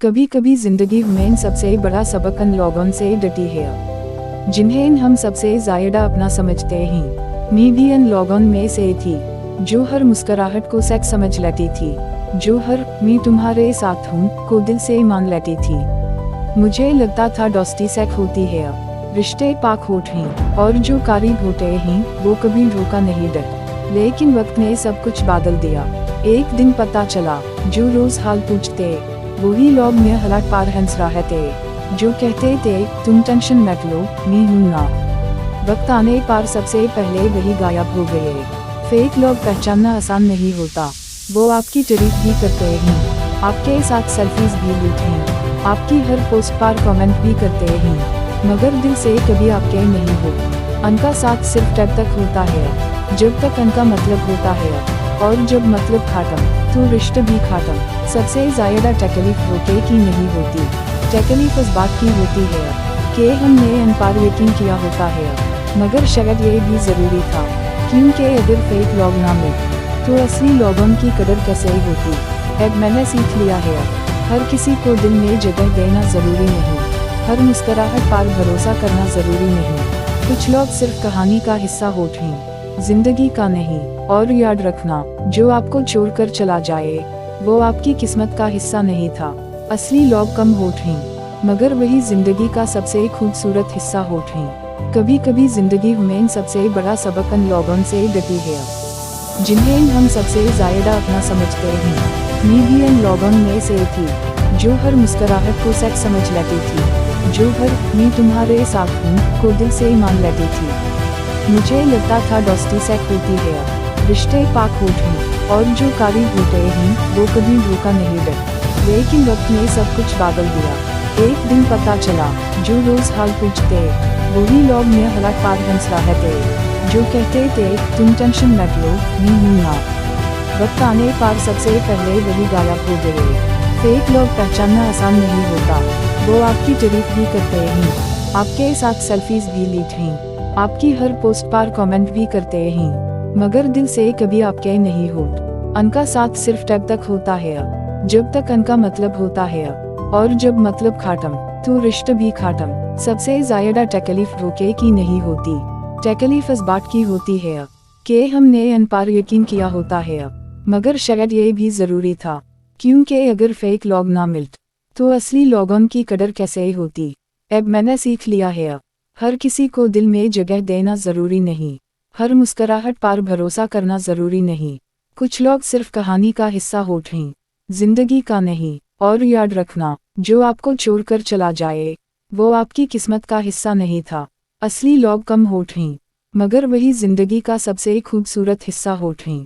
कभी कभी जिंदगी में सबसे बड़ा सबक उन लोगों से डटी है जिन्हें हम सबसे ज्यादा अपना समझते हैं। मैं भी उन लोगों में से थी जो हर मुस्कुराहट को सच समझ लेती थी, जो हर मैं तुम्हारे साथ हूँ को दिल से मान लेती थी। मुझे लगता था दोस्ती सच होती है, रिश्ते पाक होते हैं और जो करीब होते हैं वो कभी धोखा नहीं देते। लेकिन वक्त ने सब कुछ बदल दिया। एक दिन पता चला जो रोज हाल पूछते वही लोग में हालात पार हंस रहे थे, जो कहते थे तुम टेंशन मत लो मैं हूं ना। वक्त आने पर सबसे पहले वही गायब हो गए। फेक लोग पहचानना आसान नहीं होता। वो आपकी तारीफ भी करते हैं, आपके साथ सेल्फीज भी लेते हैं, आपकी हर पोस्ट पर कमेंट भी करते हैं, मगर दिल से कभी आपके नहीं हो। उनका साथ सिर्फ तब तक होता है जब तक उनका मतलब होता है, और जब मतलब खत्म तो रिश्ता भी खत्म। सबसे ज्यादा तकलीफ होके की नहीं होती, तकलीफ इस बात की होती है कि हमने उन पर यकीन किया होता है, मगर शायद ये भी जरूरी था, क्योंकि अगर फेक लोग ना मिले तो असली लोगों की कदर कैसे होती। अब मैंने सीख लिया है हर किसी को दिल में जगह देना जरूरी नहीं, हर मुस्कुराहट पर भरोसा करना जरूरी नहीं। कुछ लोग सिर्फ कहानी का हिस्सा होते हैं, जिंदगी का नहीं। और याद रखना, जो आपको छोड़कर चला जाए वो आपकी किस्मत का हिस्सा नहीं था। असली लोग कम होते हैं, मगर वही जिंदगी का सबसे खूबसूरत हिस्सा होते हैं। कभी कभी जिंदगी में सबसे बड़ा सबक उन लोगों से डटी है जिन्हें हम सबसे ज्यादा अपना समझते हैं। मैं भी उन लोगों में से थी जो हर मुस्कुराहट को सच समझ लेती थी, जो हर मैं तुम्हारे साथ हूँ को दिल से मान लेती थी। मुझे लगता था दोस्ती सच होती है, रिश्ते पाक होते हैं और जो करीब होते हैं वो कभी धोखा नहीं देते। लेकिन वक्त ने सब कुछ बदल दिया। एक दिन पता चला जो रोज हाल पूछते वही लोग में हालात पार हंस रहे थे, जो कहते थे तुम टेंशन मत लो मैं हूं ना। वक्त आने पर सबसे पहले वही गायब हो गए। फेक लोग पहचानना आसान नहीं होता। वो आपकी तारीफ भी करते हैं, आपके साथ सेल्फीज भी लेते हैं, आपकी हर पोस्ट पर कमेंट भी करते हैं, मगर दिल से कभी आपके नहीं होते। उनका साथ सिर्फ तब तक होता है जब तक उनका मतलब होता है, और जब मतलब खत्म तो रिश्ता भी खत्म। सबसे ज्यादा तकलीफ धोखे की नहीं होती, तकलीफ इस बात की होती है कि हमने उन पर यकीन किया होता है, मगर शायद ये भी जरूरी था, क्योंकि अगर फेक लोग ना मिलते तो असली लोगों की कदर कैसे होती। अब मैंने सीख लिया है हर किसी को दिल में जगह देना जरूरी नहीं, हर मुस्कुराहट पर भरोसा करना जरूरी नहीं। कुछ लोग सिर्फ कहानी का हिस्सा होते हैं, जिंदगी का नहीं। और याद रखना, जो आपको छोड़कर चला जाए वो आपकी किस्मत का हिस्सा नहीं था। असली लोग कम होते हैं, मगर वही जिंदगी का सबसे खूबसूरत हिस्सा होते हैं।